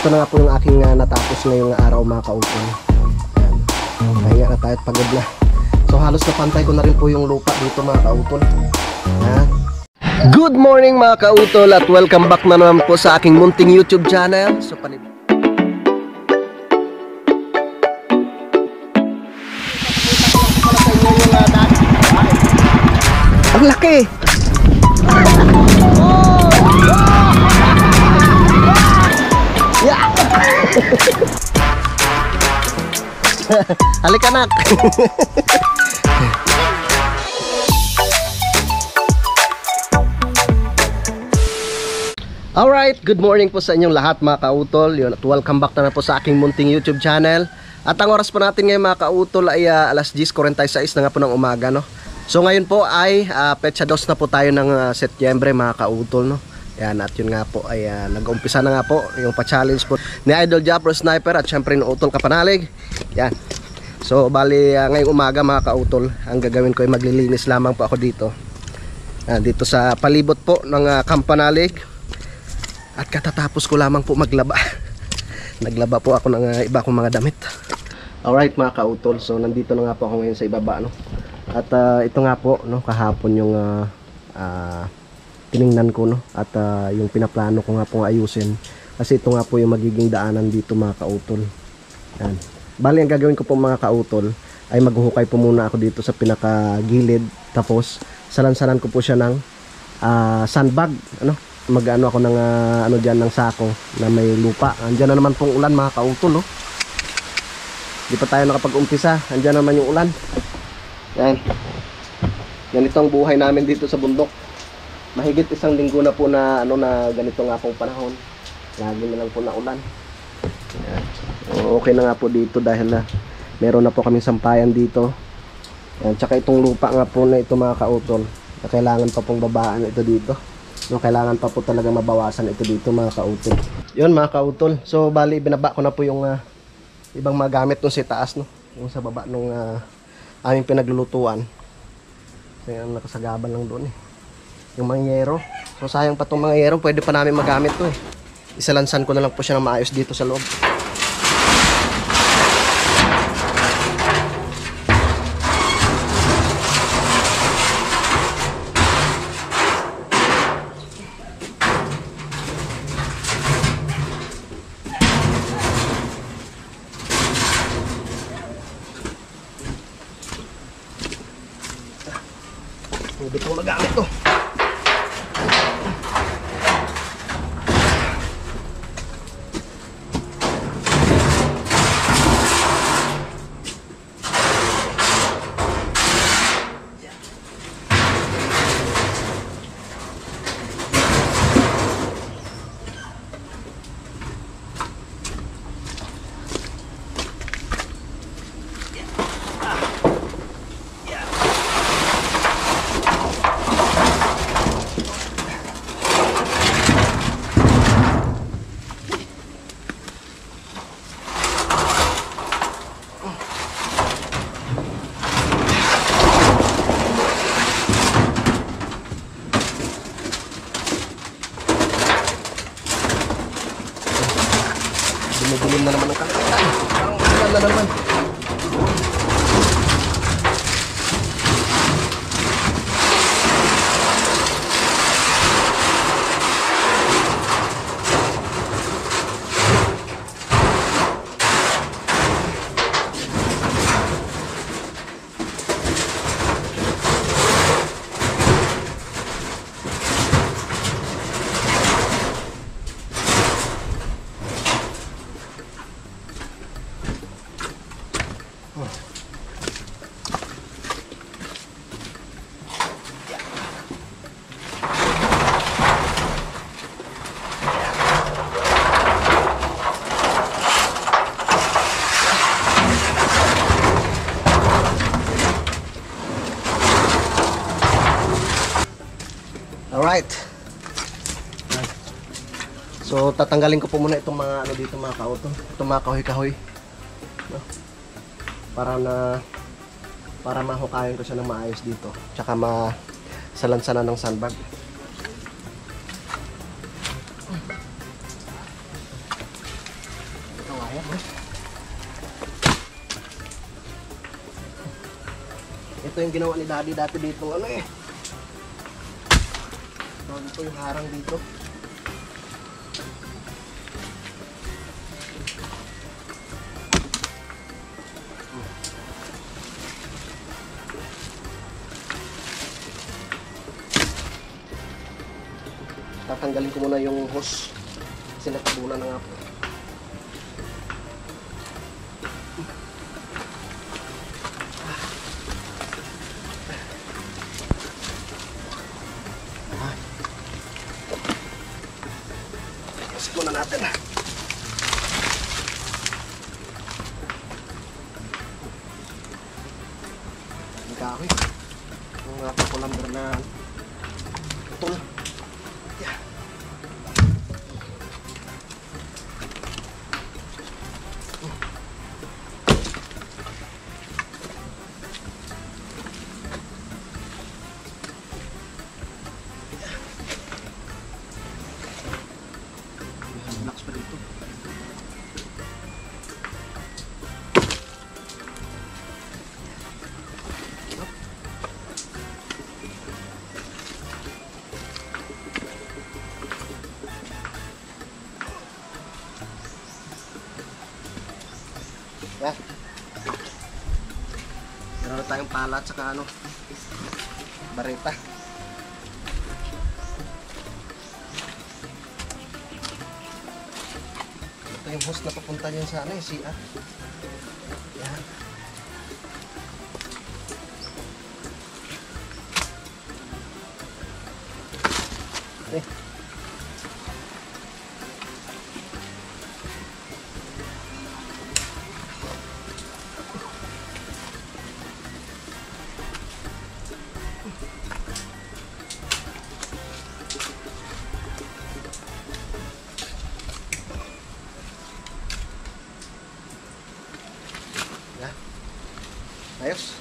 ito na nga po yung aking natapos ngayong araw mga kautol. Ayan. Pahinga na tayo at pagod na. So halos napantay ko na rin po yung lupa dito mga kautol. Ayan. Good morning mga kautol at welcome back na naman po sa aking munting YouTube channel. So ang laki! Yeah! Halika anak! Alright, good morning po sa inyong lahat mga kautol. Yun, at welcome back na po sa aking munting YouTube channel. At ang oras po natin ngayon mga kautol ay alas 10:46 na nga po ng umaga, no? So ngayon po ay petsa 2 na po tayo ng Setyembre mga kautol, no? Yan, at yun nga po ay nag-umpisa na nga po yung pa-challenge po ni Idol Japper Sniper at syempre ni Utol Kapanalig. Yan. So bali ngayong umaga mga kautol, ang gagawin ko ay maglilinis lamang po ako dito. Dito sa palibot po ng Kapanalig. At katatapos ko lamang po maglaba. Naglaba po ako ng iba kong mga damit. Alright mga kautol, so nandito na nga po ako ngayon sa ibaba, no? At ito nga po, no, kahapon yung tiningnan ko, no, at yung pinaplano ko nga pong ayusin kasi ito nga po yung magiging daanan dito mga kautol. Yan. Bali ang gagawin ko po mga kautol ay maghuhukay po muna ako dito sa pinakagilid, tapos salansanan ko po siya ng sandbag, ano, mag-ano ako ng ano diyan ng sako na may lupa. Andiyan na naman pong ulan mga kautol, no. Di pa tayo nakapag-umpisa, andiyan naman yung ulan. Yan. Ganito ang buhay namin dito sa bundok. Mahigit 1 linggo na po na ano na ganito nga pong panahon. Lagi na lang po na ulan. Yan. Okay na nga po dito dahil na meron na po kaming sampayan dito. Yan. Tsaka itong lupa nga po na ito mga kautol, na kailangan pa pong babaan ito dito. No, kailangan pa po talaga mabawasan ito dito mga kautol. Yun mga kautol. So bali binaba ko na po yung ibang mga gamit dun sa taas, no. Yung sa baba nung aming pinaglulutuan. Kasi nakasagaban lang doon eh. Yung mga yero. So sayang pa itong mga yero, pwede pa namin magamit to eh. Isalansan ko na lang po siya ng maayos dito sa loob. Pwede po magamit to. Bumubulim na naman ang kakailan. Parang na naman. Alright. So tatanggalin ko po muna itong mga ano dito mga kautol. Itong mga kahoy-kahoy. No? Para mahukayin ko siya ng maayos dito. Tsaka masalansanan ng sandbag. Ito yung ginawa ni Daddy dati dito, ano eh. Ito yung harang dito. Tatanggalin ko muna yung hose kasi natabunan na nga po. Kasi muna natin. Ang kahoy. Yung ating kulamber na putol. Yeah. Relax pa dito. Yan. Meron na tayong pala at saka ano, bareta. Ito yung hose na papunta niyan sa ano, CR. Yan. Okay. Yan. Ayos.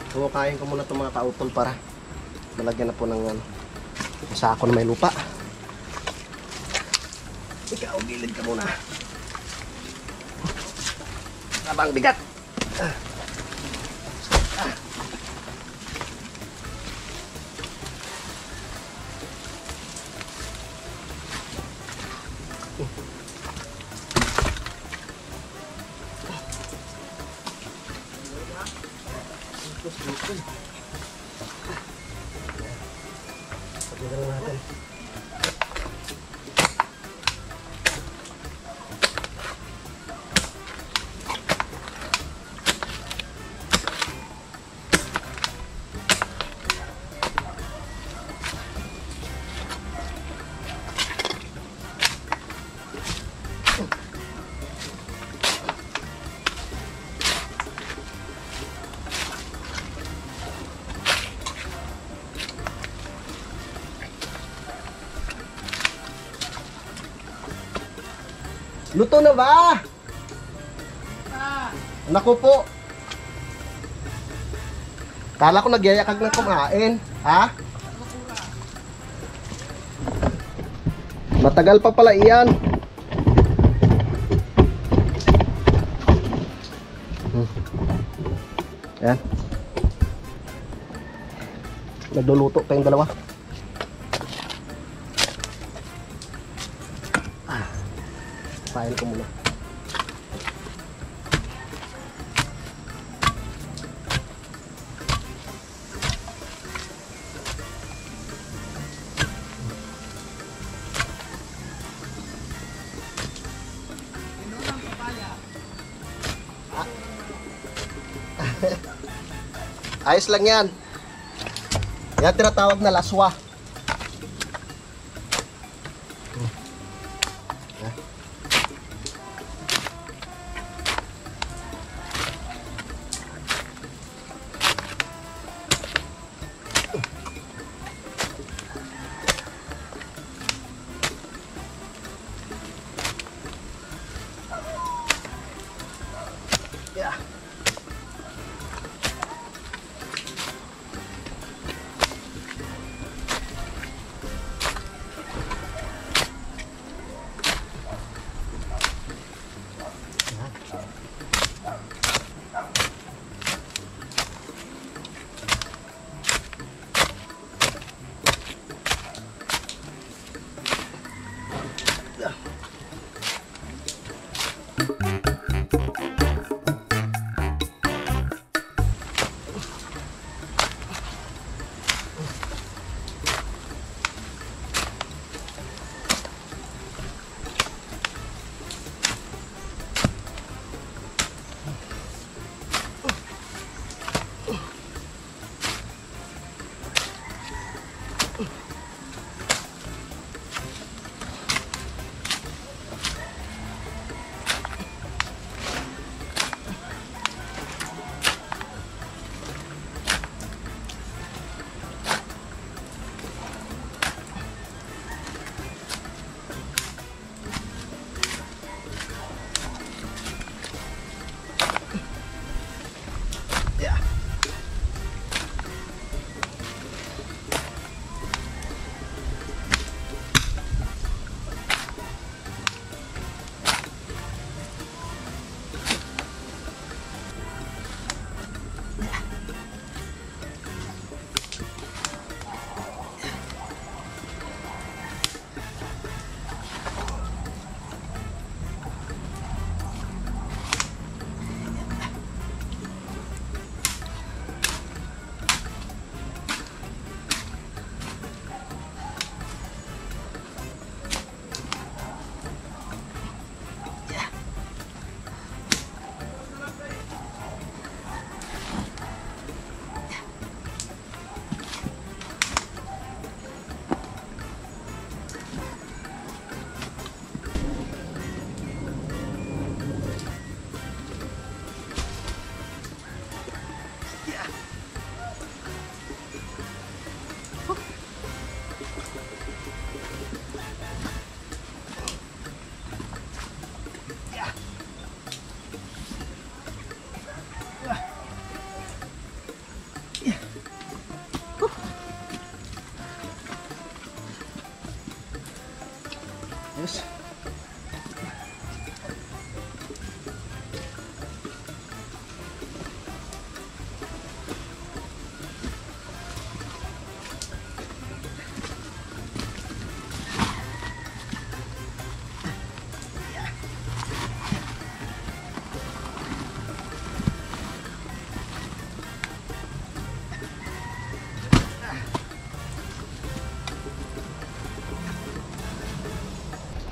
Kumakain ko muna itong mga kautol para malagyan na po ng ano, sako na may lupa. Ikaw, gilid ka muna. Abang bigat. Pagdagan natin. Luto na ba? Naku po. Kala ko nagyayakag na kumain. Ha? Matagal pa pala iyan. Yan. Nagluluto tayong dalawa. Pain ko muna. Ayos lang yan. Yan tinatawag na laswa. Yeah.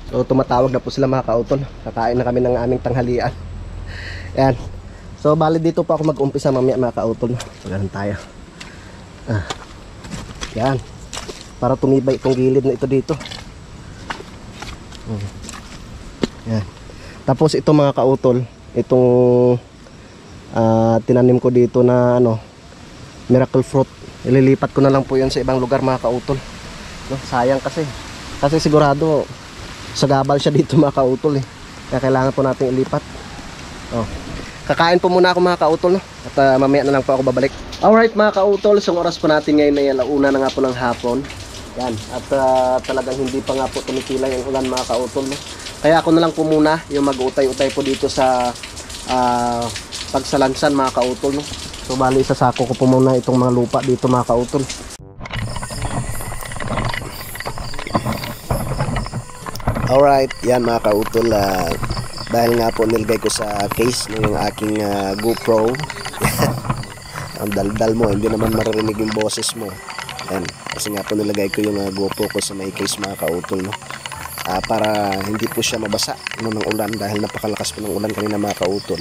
So tumatawag na po sila mga kautol. Kakain na kami ng aming tanghalian. Yan. So bali dito po ako mag-umpisa mamaya mga kautol. Pagano'n tayo. Yan. Para tumibay itong gilid na ito dito. Yan. Tapos ito mga kautol, itong tinanim ko dito na miracle fruit. Ililipat ko na lang po 'yan sa ibang lugar mga kautol. No, sayang kasi. Kasi sigurado sagabal siya dito mga kautol eh. Kaya kailangan po natin ilipat. Oh. Kakain po muna ako mga kautol, no? At mamaya na lang po ako babalik. Alright mga kautol, so oras po natin ngayon ay alauna na nga po ng hapon. Yan. At talagang hindi pa nga po tumitila yung ulan mga kautol, no? Kaya ako na lang po muna yung mag-utay-utay po dito sa pagsalansan mga kautol, no? So bali isasako ko po muna itong mga lupa dito mga kautol. Alright, yan mga kautol, dahil nga po nilagay ko sa case yung aking GoPro. Ang daldal mo, hindi naman maririnig yung boses mo. Yan, kasi nga po nilagay ko yung GoPro ko sa may case mga kautol, no? Para hindi po siya mabasa ng ulan dahil napakalakas po ng ulan kanina mga kautol.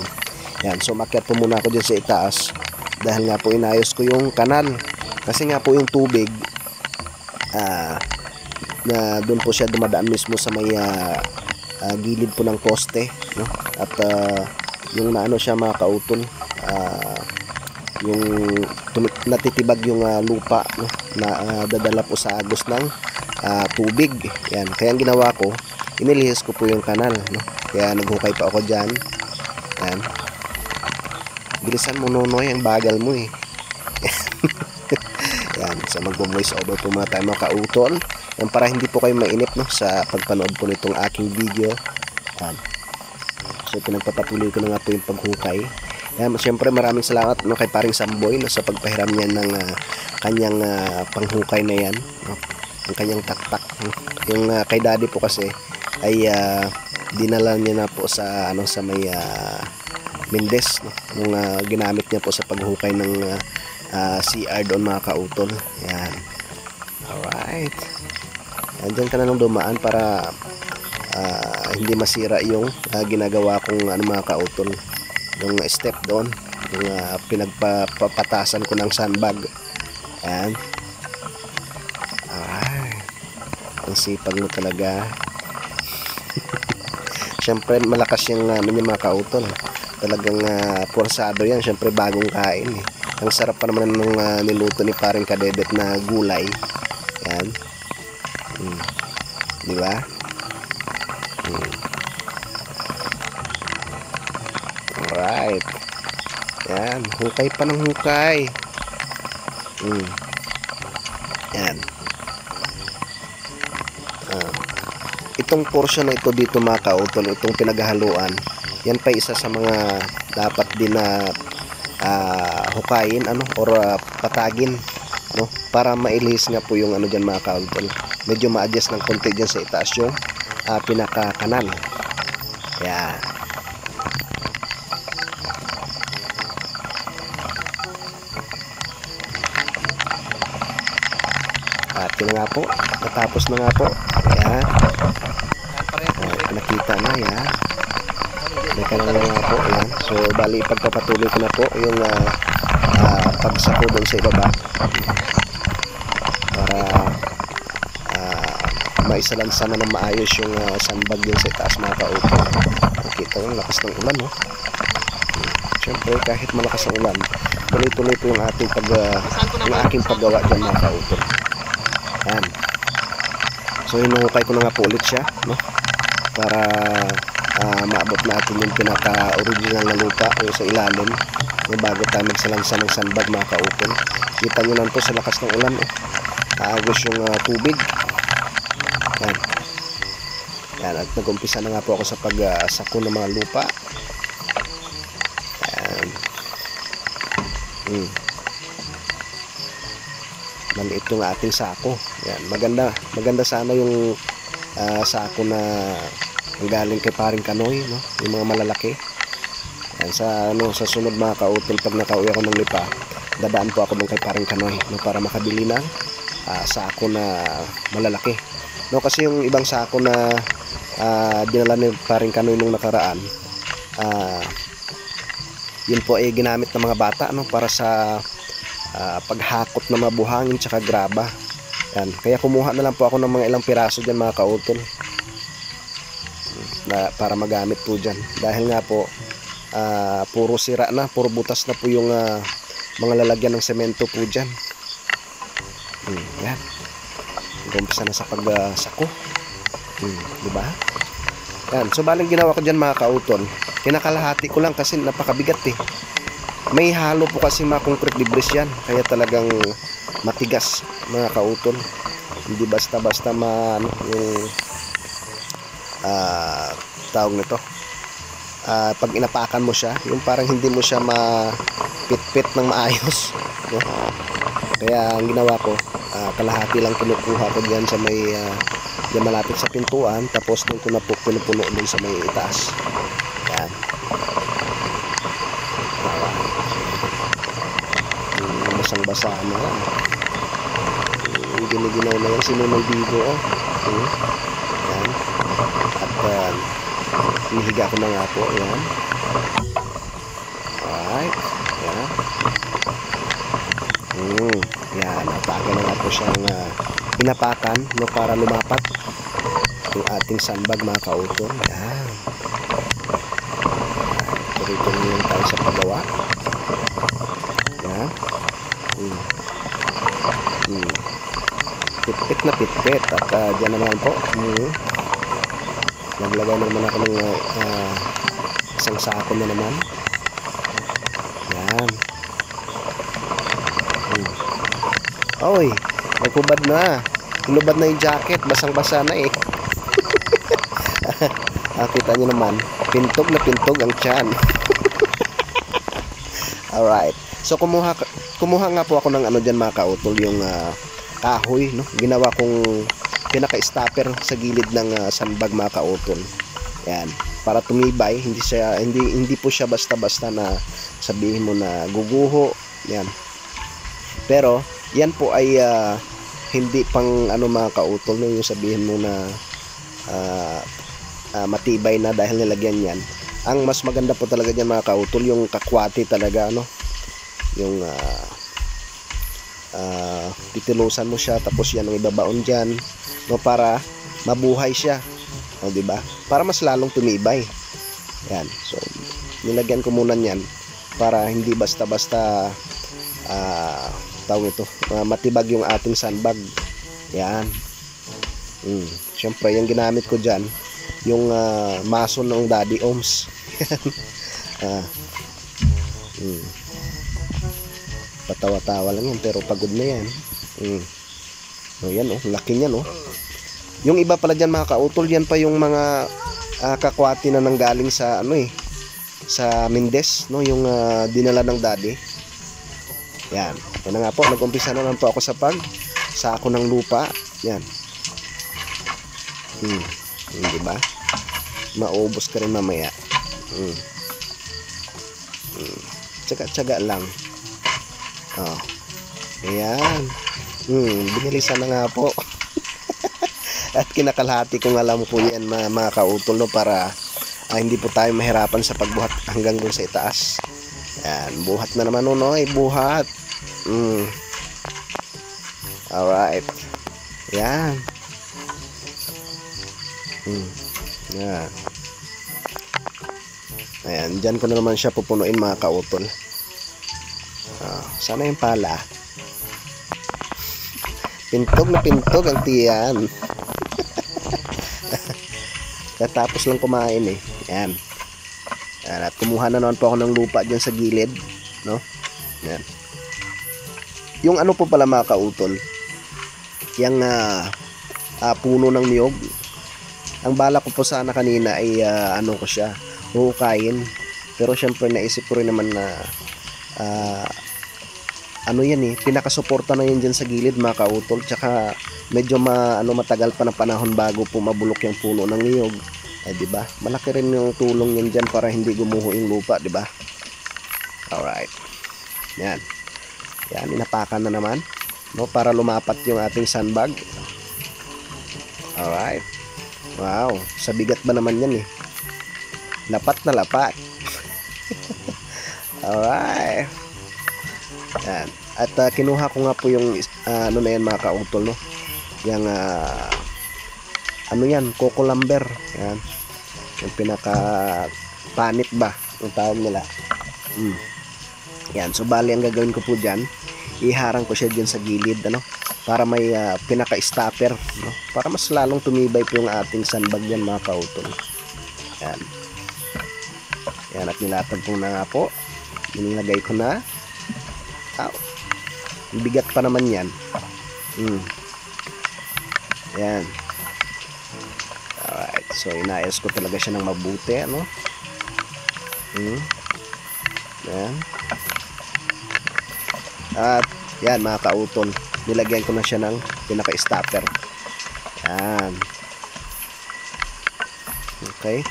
Yan, so makyat po muna ako dyan sa itaas dahil nga po inayos ko yung kanal kasi nga po yung tubig na doon po siya dumadaan mismo sa may gilid po ng poste, no? At yung naano siya mga kautol, yung natitibag yung lupa, no? Na dadala po sa agos ng tubig. Yan, kaya ang ginawa ko, inilihis ko po yung kanal, no? Kaya naghukay pa ako dyan. Yan, bilisan mo Nonoy, ang bagal mo eh. Yan, so magbo-voice over po muna tayo mga kautol. Yan, para hindi po kayo mainip, no, sa pagpanood po nitong aking video. Yan, so pinagpapatuloy ko na nga po yung paghukay. Yan, siyempre maraming salamat, no, kay paring Samboy, no, sa pagpahiram niya ng kanyang panghukay na yan, no? Ang kanyang taktak, no? Yung kay daddy po kasi ay dinala niya na po sa sa may Mendes, no? Yung ginamit niya po sa paghukay ng CR doon mga kautol. Yan, alright, andyan ka na nung dumaan para hindi masira yung ginagawa kong mga kautol, yung step doon, yung pinagpapatasan ko ng sandbag. Yan, alright, ang sipag mo talaga. Siyempre malakas yung mga kautol, talagang porsado yan, siyempre bagong kain eh. Ang sarap pa naman nung niluto ni paring Kadebet na gulay. Yan, di ba? Alright, yan, hukay pa ng hukay. Yan, itong portion na ito dito mga kautol, itong pinaghahaluan, yan pa isa sa mga dapat din na hukayin or patagin, no, para mailihis nga po yung dyan mga kautol. Medyo ma-adjust ng konti dyan sa itaas yung pinaka-kanal. Yan, at yun nga po, natapos na nga po. Yan, nakita na. Yan, may kanal na nga po. Yan, so bali pagpapatuloy ko na po yung pagsako doon sa ibaba para maisalansan na ng maayos yung sandbag din sa itaas mga kautol. Nakita yung lakas ng ulan, no? Siyempre kahit malakas ang ulan, tuloy-tuloy po yung aking paggawa dyan mga kautol. Yan, so hinukay ko na nga po ulit siya, no, para maabot natin yung pinaka-original na lupa yung sa ilalim, yung bago tayo magsalansan ng sandbag mga kautol. Kita nyo lang po sa lakas ng ulan, aagos yung tubig. Yan, yan, at nag-umpisa na nga po ako sa pagsako ng mga lupa. Yan, maliit yung ating sako. Yan, maganda sana yung sako na ang galing kay paring Kanoy, no, yung mga malalaki. Yan, sa sunod mga kautol, pag nakauwi ako ng Lipa, dadaan po ako doon kay paring Kanoy, no, para makabili ng sako na malalaki, no, kasi yung ibang sako na dinala ni paring Kanoy nung nakaraan, yun po ay ginamit ng mga bata, no, para sa paghakot ng mga buhangin tsaka graba. Yan. Kaya kumuha na lang po ako ng mga ilang piraso dyan mga kautol, para magamit po dyan. Dahil nga po puro sira na, puro butas na po yung mga lalagyan ng semento po dyan. Yan. Gumpisa na sa pagsako. Diba? Yan. So baling ginawa ko dyan mga kautol, kinakalahati ko lang kasi napakabigat eh. May halo po kasi mga concrete debris yan, kaya talagang matigas mga kautol. Hindi basta-basta yung tawag nito, pag inapakan mo siya, yung parang hindi mo siya mapit-pit ng maayos, no? Kaya ang ginawa ko, kalahati lang kinukuha ko dyan sa may dyan malapit sa pintuan, tapos doon ko na po pinupuno doon sa may itaas. Yan. Basang-basa na. Giniginaw na yan, sinunong bigo. Yan. At hinihiga ko na nga po. Yan. Alright. Yan. Yan. Ataga na nga po siyang inapakan, no, para lumapat yung ating sandbag mga kautol. Yan. Turito lang tayo sa paggawa. Yan. Pitpit na pitpit. At dyan naman po, naglagay naman ako ng isang sako na naman. Yan. Oy, nagkubad na. Inubad na yung jacket, basang-basa na eh. Kita nyo naman, pintog na pintog ang tiyan. Alright. So kumuha nga po ako ng ano dyan mga kautol, yung kahoy, no? Ginawa kong pinaka-stopper sa gilid ng sandbag mga kautol. Yan, para tumibay, hindi po siya basta-basta na sabihin mo na guguho. Yan. Pero yan po ay hindi pang ano mga kautol, no? Yung sabihin mo na matibay na dahil nilagyan yan. Ang mas maganda po talaga dyan mga kautol, yung kakwati talaga, no? Yung titilusan mo siya, tapos yan ang ibabaon dyan, no, para mabuhay siya, no, diba? Para mas lalong tumibay. Yan. So nilagyan ko muna yan para hindi basta-basta tawag ito, matibag yung ating sandbag. Yan. Siyempre yung ginamit ko dyan, yung mason ng Daddy Ohms. Patawa-tawa lang yan, pero pagod na yan. So yan, laki niyan, Yung iba pala dyan mga kautol, yan pa yung mga kakwati na nanggaling sa sa Mindes, no, yung dinala ng daddy. Yan. Yan na nga po, nag-umpisa na lang po ako sa sako ng lupa. Yan. Diba? Maubos ka rin mamaya. Tsaga-tsaga lang. Ayan. Binilisan na nga po. At kinakalahati ko nga lang po yan mga kautol, no, para hindi po tayo mahirapan sa pagbuhat hanggang dun sa itaas. Ayan. Buhat na naman, no? Buhat. Alright. Ayan. Ayan. Ayan. Dyan ko na naman siya pupunuin mga kautol. Sana yung pala. Pintog na pintog ang tiyan. Katapos lang kumain eh. Yan. Yan. At kumuha na naman po ako ng lupa dyan sa gilid, no? Yan. Yung ano po pala mga kautol, yung puno ng niyog, ang bala ko po sana kanina ay ano ko siya, huhukayin. Pero syempre naisip ko rin naman na ano yan eh, pinakasuporta na yan dyan sa gilid mga kautol. Tsaka medyo matagal pa na panahon bago po mabulok yung puno ng niyog. Diba? Malaki rin yung tulong yan dyan para hindi gumuho yung lupa, diba? Alright. Yan. Yan, inapakan na naman, no, para lumapat yung ating sandbag. Alright. Wow, sa bigat ba naman yan eh. Lapat na lapat. Alright. Yan. At kinuha ko nga po yung ano na yan mga kautol, no? Yung ano yan, coco lumber. Yan. Yung pinaka panit ba yung tawag nila. Yan, so bali ang gagawin ko po dyan, iharang ko siya dyan sa gilid, ano, para may pinaka stopper, no? Para mas lalong tumibay po yung ating sandbag dyan mga kautol. Yan. Yan, at nilatag ko na nga po, nilagay ko na. Bigat pa naman yan. Yan. Alright, so inayos ko talaga siya ng mabuti, ano. Yan. At yan mga kautol, nilagyan ko na siya ng pinaka-stopper. Yan. Okay.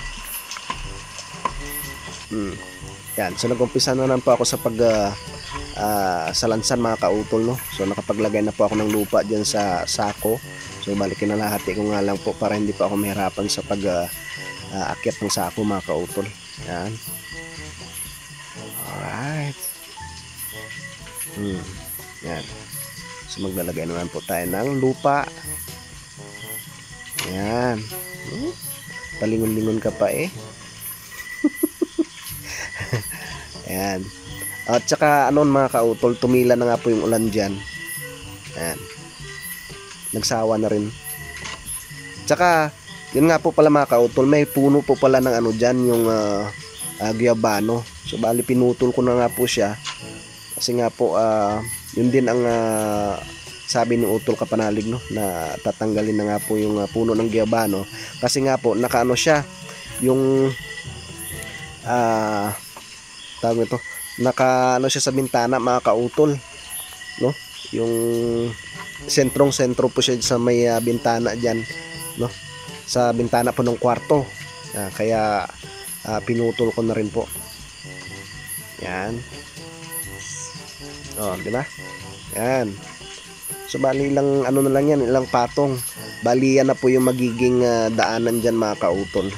Yan, so nag-umpisa na naman po ako sa salansan mga kautol, no. So nakapaglagay na po ako ng lupa diyan sa sako. So balikin na lahati ko nga lang po para hindi pa ako mahirapan sa akyat ng sako mga kautol. Yan. Alright. Yan. So maglalagay naman po tayo ng lupa. Yan. Palingon-lingon ka pa eh. Yan. At saka anon mga kautol, tumila na nga po yung ulan dyan. Yan. Nagsawa na rin. Tsaka yun nga po pala mga kautol, may puno po pala ng ano dyan, yung guayabano. So bali pinutol ko na nga po siya. Kasi nga po yun din ang sabi ni Utol Kapanalig, no, na tatanggalin na nga po yung puno ng guayabano. Kasi nga po nakaano siya, yung tawag ito, naka ano siya sa bintana mga kautol, no, yung sentro po siya sa may bintana diyan, no, sa bintana po ng kwarto. Kaya pinutol ko na rin po. Yan. Oh, di ba? Yan. So bali ilang ano na lang yan, ilang patong. Bali yan na po yung magiging daanan diyan mga kautol.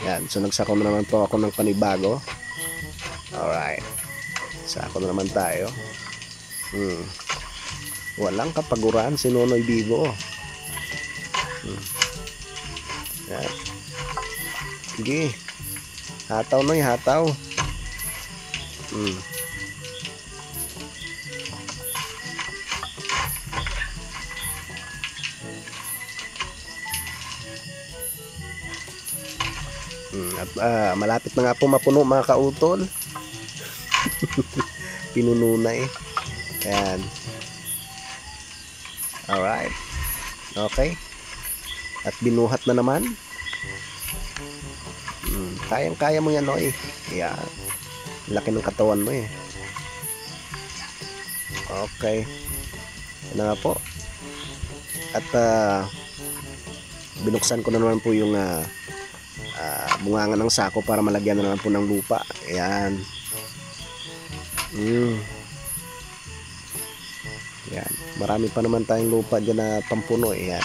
Yan, so nagsako na naman po ako ng panibago. Alright. Sako na naman tayo. Walang kapaguran si Nonoy Bibo. Yan. Sige. Hataw Noy, hataw. At malapit na nga po mapuno mga kautol. Pinuno na eh. Ayan. Alright. Okay. At binuhat na naman. Kayang-kaya mo yan, Noy. Ayan. Laki ng katawan mo eh. Okay. Yan na nga po. At binuksan ko na naman po yung bungangan ng sako para malagyan na naman po ng lupa. Ayan. Ayan. Marami pa naman tayong lupa dyan na pampuno. Ayan.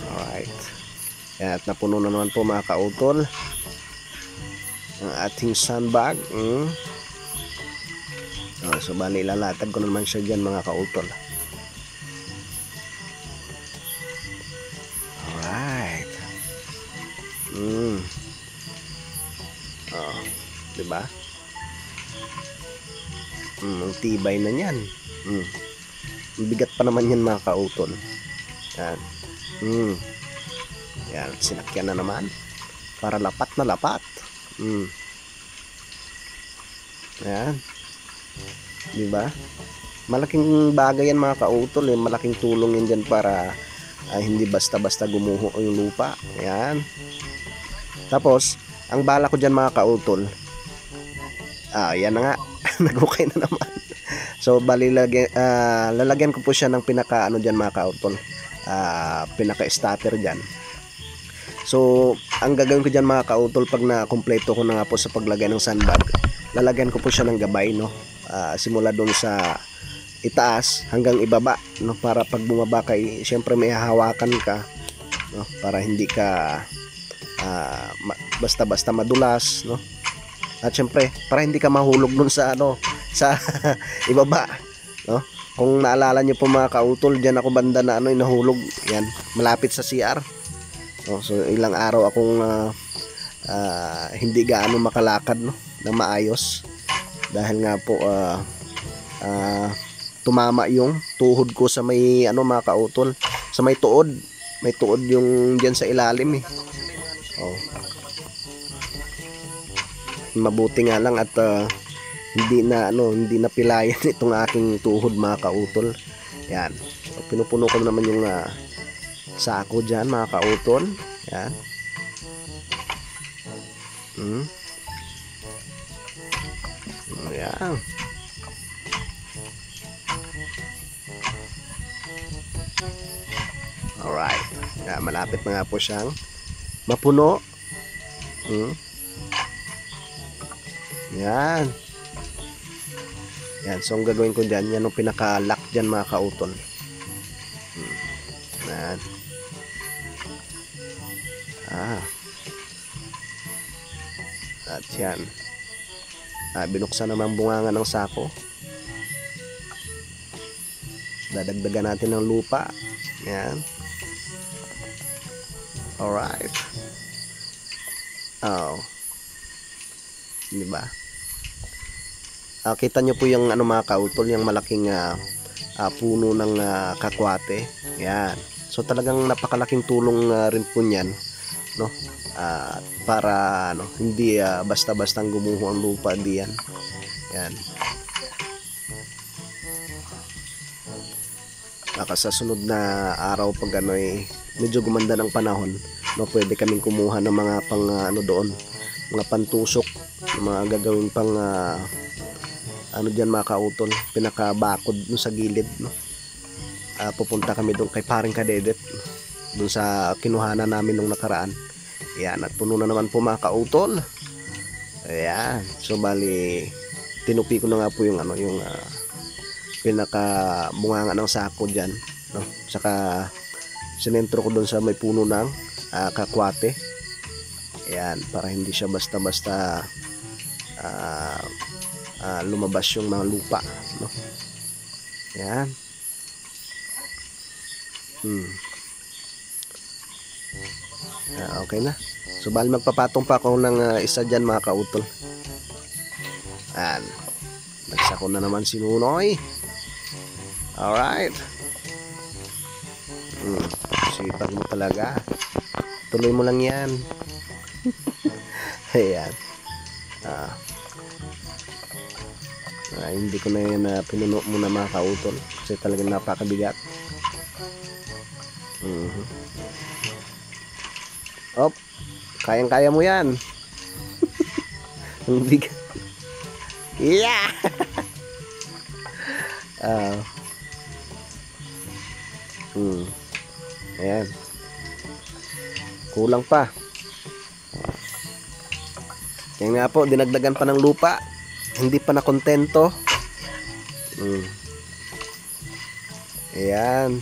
Alright. Ayan. At napuno na naman po mga kautol ang ating sandbag. So bali ilalatag ko naman siya dyan mga kautol. Alright. Diba? Ang tibay na yan. Bigat pa naman yan mga kautol. Yan. Yan, sinakyan na naman para lapat na lapat. Yan. Diba? Malaking bagay yan mga kautol eh. Malaking tulong yan dyan para hindi basta-basta gumuho yung lupa. Yan. Tapos ang bala ko dyan mga kautol, yan na nga. Nagukay na naman. So bali lalagyan ko po siya ng pinaka ano dyan mga kautol, pinaka starter dyan. So ang gagawin ko dyan mga kautol, pag na kompleto ko na nga po sa paglagay ng sandbag, lalagyan ko po siya ng gabay, no, simula doon sa itaas hanggang ibaba, no, para pag bumaba ka, syempre may hahawakan ka, no, para hindi ka basta-basta madulas, no, at syempre para hindi ka mahulog dun sa sa ibaba, no. Kung naalala niyo po mga kautol, diyan ako banda na nahulog, yan malapit sa CR, no? So ilang araw akong hindi gaano makalakad, no, ng maayos dahil nga po tumama yung tuhod ko sa may mga kautol, sa may tuod, yung diyan sa ilalim mabuti nga lang at hindi na pilayan itong aking tuhod mga kautol. Yan, so, pinupuno ko naman yung sako dyan mga kautol. Yan. Yan. Alright. Yan, malapit na nga po siyang mapuno. Yan. Yan, so ang gagawin ko dyan, yan ang pinaka-lock dyan mga kautol. Yan. At yan. Binuksan naman bunganga ng sako. Dadagdagan natin ng lupa. Yan. Alright. Diba? Kita nyo po yung mga kautol, yung malaking puno ng kakwate. Yan. So talagang napakalaking tulong rin po niyan, no? Para hindi basta-bastang gumuho ang lupa diyan. Yan. Baka sa sunod na araw pag medyo gumanda ng panahon, no, pwede kaming kumuha ng mga pang doon, mga pantusok, mga gagawin pang diyan mga kautol, pinakabakod sa gilid, no. Pupunta kami doon kay paring Kadedet, doon sa kinuhanan namin nung nakaraan. Yan, at puno na naman po mga kautol. Ayan, so bali tinupi ko na nga po yung yung pinakabunganga ng sako dyan, no. Saka sinentro ko doon sa may puno ng kakwate. Ayan, para hindi siya basta-basta lumabas yung mga lupa, no. Ayan. Okay na. So bali magpapatong pa ako ng isa dyan mga kautol. Ayan. Nagsako na naman si Nunoy. Alright. Sipag mo talaga. Tuloy mo lang yan. Ayan. Hindi ko na yan pinuno muna mga kautol kasi talagang napakabigat. Op, kayang-kaya mo yan. Ang bigat. Yeah. Ayan. Kulang pa. Yan nga po, dinagdagan pa ng lupa. Hindi pa nakontento. Ayan.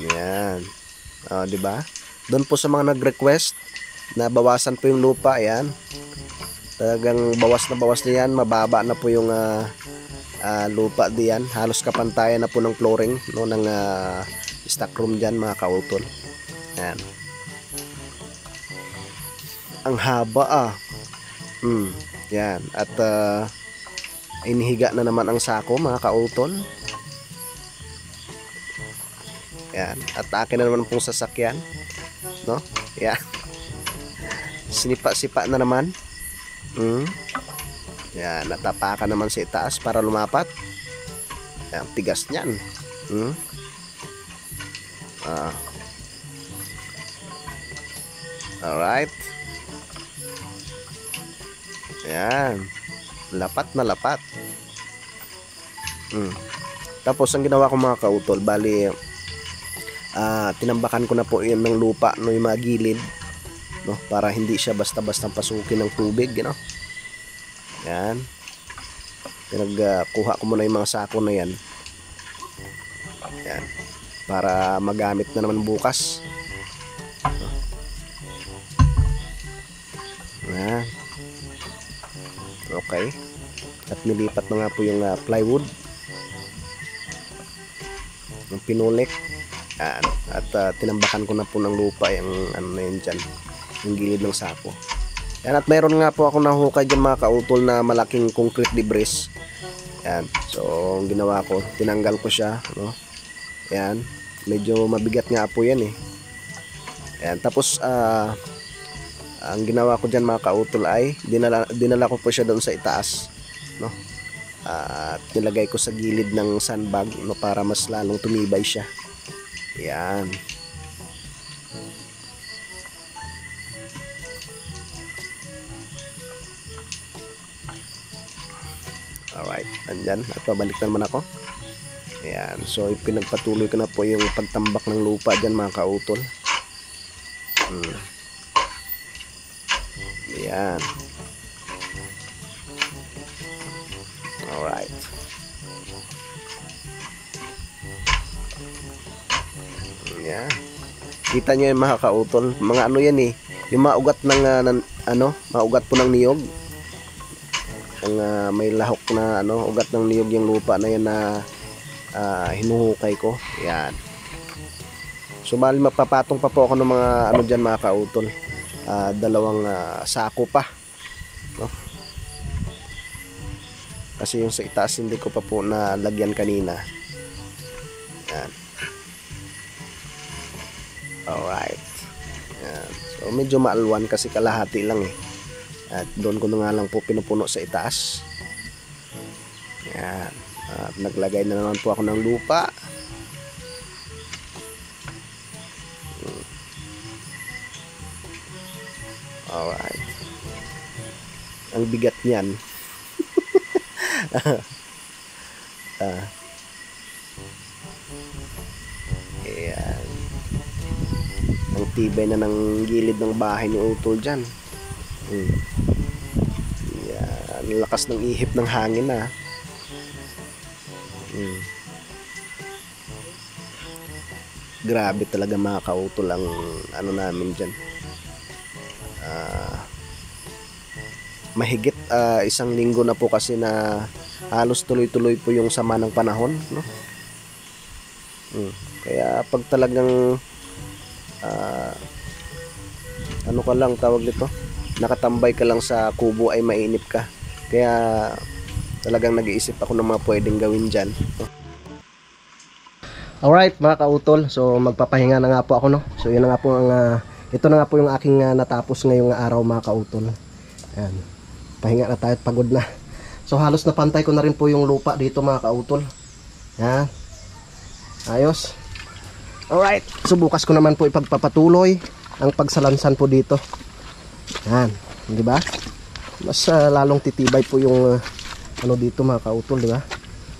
Ayan. Di ba? Doon po sa mga nag-request na bawasan po yung lupa, ayan. Talagang bawas na yan, mababa na po yung lupa diyan. Halos kapantayan na po ng flooring, no, ng stock room diyan mga kautol. Ayan. Ang haba yan. At inihiga na naman ang sako mga kautol. Yan. At akin na naman pong sasakyan, no? Yan. Sinipa-sipa na naman. Yan. Natapakan naman sa itaas para lumapat. Yan. Tigas niyan. Alright. Yan. Lapat na lapat. Tapos ang ginawa ko mga kautol, bali tinambakan ko na po yun ng lupa, no, yung mga gilid, no, para hindi siya basta-basta pasukin ng tubig, you know? Yan. Pinagkuha ko muna yung mga sako na yan. Yan. Para magamit na naman bukas. Yan. Okay. At nilipat na nga po yung plywood. Yung pinulik. Yan. At tinambakan ko na po ng lupa yung ano na yun dyan. Yung gilid ng sako. Yan. At mayroon nga po ako nahukay dyan mga kautol na malaking concrete debris. Yan. So, ang ginawa ko, tinanggal ko siya. No? Yan. Medyo mabigat nga po yan eh. Yan. Tapos, ang ginawa ko dyan mga kautol ay dinala ko po siya doon sa itaas. No? At nilagay ko sa gilid ng sandbag, no, para mas lalong tumibay siya. Yan. Alright, andyan. At pabalik na naman ako. Ayan. So, pinagpatuloy ko na po yung pagtambak ng lupa dyan mga kautol. Ayan. Alright. Ayan. Kita nyo yung mga kautol. Mga ano yan eh. Yung maugat ng, maugat po ng niyog. Ang may lahok na ugat ng niyog yung lupa na yan na hinuhukay ko. Yan. So bali mapapatong pa po ako ng mga dyan mga kautol. Dalawang sako pa. No? Kasi yung sa itaas hindi ko pa po nalagyan kanina. Yan. Alright. Yan. So medyo maalwan kasi kalahati lang eh. At doon ko na nga lang po pinupuno sa itaas. Yan. At naglagay na naman po ako ng lupa. Alright. Ang bigat niyan. Ayan. Ang tibay na ng gilid ng bahay ni Utol dyan. Yan. Lakas ng ihip ng hangin na. Grabe talaga mga kautol ang namin dyan. Mahigit isang linggo na po kasi na halos tuloy-tuloy po yung sama ng panahon, no? Kaya pag talagang ka lang tawag nito, nakatambay ka lang sa kubo ay mainip ka. Kaya talagang nag-iisip ako ng mga pwedeng gawin dyan. Alright mga kautol, so magpapahinga na nga po ako, no? So yun na nga po ito na nga po yung aking natapos ngayong araw mga kautol. Ayan. Pahinga na tayo at pagod na. So halos napantay ko na rin po yung lupa dito mga kautol. Ayan. Ayos. Alright. So bukas ko naman po ipagpapatuloy ang pagsalansan po dito. Ayan. Di ba? Mas lalong titibay po yung dito mga kautol, di ba?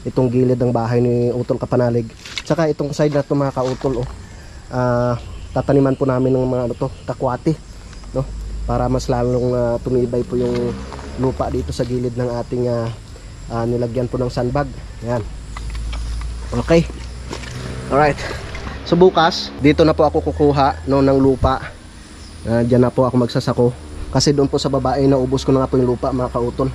Itong gilid ng bahay ni Utol Kapanalig. Tsaka itong side na ito mga kautol, tataniman po namin ng mga kakwati, no? Para mas lalong tumibay po yung lupa dito sa gilid ng ating nilagyan po ng sandbag. Ayan. Okay. Alright. So bukas, dito na po ako kukuha ng lupa. Diyan na po ako magsasako. Kasi doon po sa babae, naubos ko na nga po yung lupa mga kautol.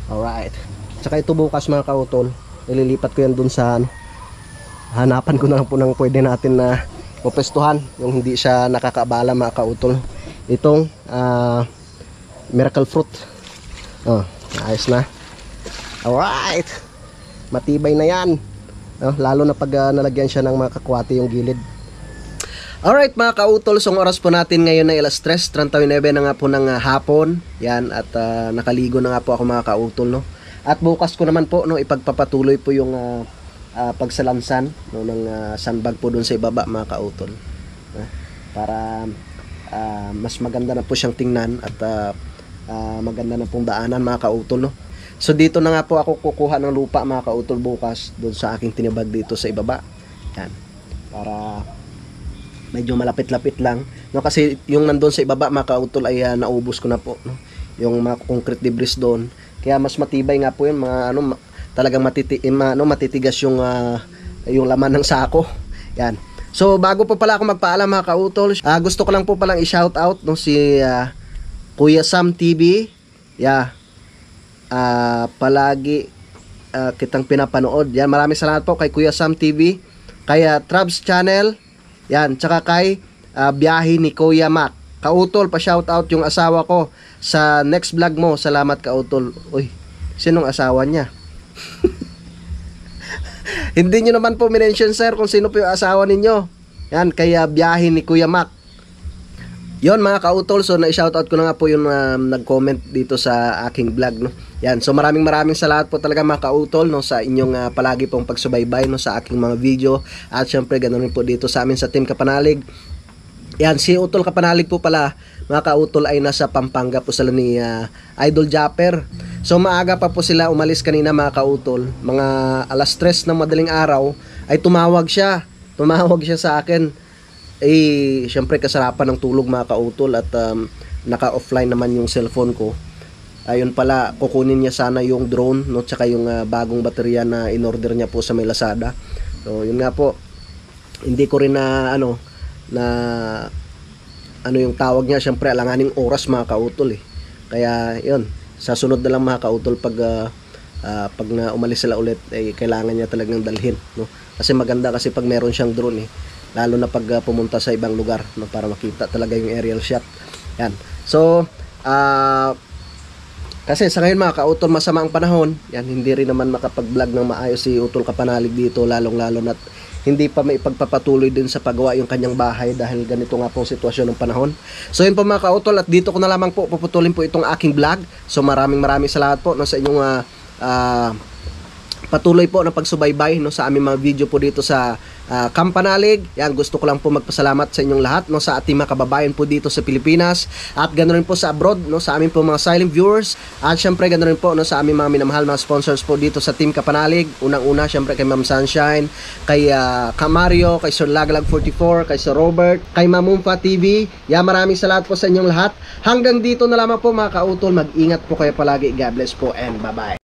Alright. Tsaka ito bukas mga kautol, ililipat ko yan doon sa hanapan ko na lang po ng pwede natin na pupestuhan. Yung hindi siya nakakaabala mga kautol. Itong miracle fruit. Ayos na. Alright. Matibay na yan. Lalo na pag nalagyan siya ng mga kakwati yung gilid. Alright mga kautol, so ang oras po natin ngayon ay alas 3:39 na nga po ng hapon. Yan, at nakaligo na nga po ako mga kautol, no? At bukas ko naman po, no, ipagpapatuloy po yung pagsalansan, no, ng sandbag po dun sa ibaba mga kautol. Para mas maganda na po siyang tingnan at maganda na pong daanan mga kautol, no? So dito na nga po ako kukuha ng lupa mga kautol bukas dun sa aking tinibag dito sa ibaba. Yan. Para medyo malapit-lapit lang, no, kasi yung nandoon sa ibaba mga kautol ay naubos ko na po, no? Yung mga concrete debris doon Kaya mas matibay nga po yun, mga talagang matitigas yung laman ng sako. Yan. So bago po pala ako magpaalam mga kautol, gusto ko lang po palang i-shout out si Kuya Sam TV. Yeah. Palagi kitang pinapanood. Yan, maraming salamat po kay Kuya Sam TV, kay Trabs Channel. Yan, tsaka kay Biyahe ni Kuya Mac. Kautol, pa-shout out yung asawa ko sa next vlog mo. Salamat kautol. Uy, sinong asawa niya? Hindi nyo naman po minention sir kung sino po yung asawa ninyo. Yan, kaya Biyahe ni Kuya Mac. Yon mga kautol, so na-shoutout ko na nga po yung nag-comment dito sa aking vlog, no. Yan, so maraming salamat po talaga mga kautol, no, sa inyong palagi pong pagsubaybay, no, sa aking mga video. At syempre ganoon rin po dito sa amin sa Team Kapanalig. Yan, si Utol Kapanalig po pala mga kautol ay nasa Pampanga po sila ni Idol Japper. So maaga pa po sila umalis kanina mga kautol, mga alas 3 ng madaling araw ay tumawag siya sa akin. Syempre kasarapan ng tulog mga kautol at naka-offline naman yung cellphone ko. Ayun pala, kukunin niya sana yung drone, no, tsaka yung bagong baterya na in-order niya po sa may Lazada. So yun nga po, hindi ko rin ano yung tawag niya, syempre alanganing oras mga kautol Kaya yun, sa sunod na lang mga kautol pag na umalis sila ulit kailangan niya talagang dalhin, no? Kasi maganda kasi pag meron siyang drone lalo na pag pumunta sa ibang lugar, no, para makita talaga yung aerial shot. Yan. So kasi sa ngayon mga kautol masama ang panahon. Yan, hindi rin naman makapag-vlog ng maayos si Utol Kapanalig dito, lalong-lalo na hindi pa may ipagpapatuloy din sa paggawa yung kanyang bahay dahil ganito nga pong sitwasyon ng panahon. So yun po mga kautol, at dito ko na lamang po puputulin po itong aking vlog. So maraming salamat po, no, sa inyong patuloy po na pagsubaybay, no, sa aming mga video po dito sa Kampanalig. Yan, gusto ko lang po magpasalamat sa inyong lahat, no, sa ating mga kababayan po dito sa Pilipinas at ganoon rin po sa abroad, no, sa aming po mga silent viewers at syempre ganoon rin po, no, sa aming mga minamahal mga sponsors po dito sa Team Kapanalig. Unang-una syempre kay Ma'am Sunshine, kay Kamario, kay Sir Laglag 44, kay Sir Robert, kay Mamumpa TV. Yan, maraming salamat po sa inyong lahat. Hanggang dito na lamang po mga kautol. Mag-ingat po kayo palagi. God bless po and bye-bye.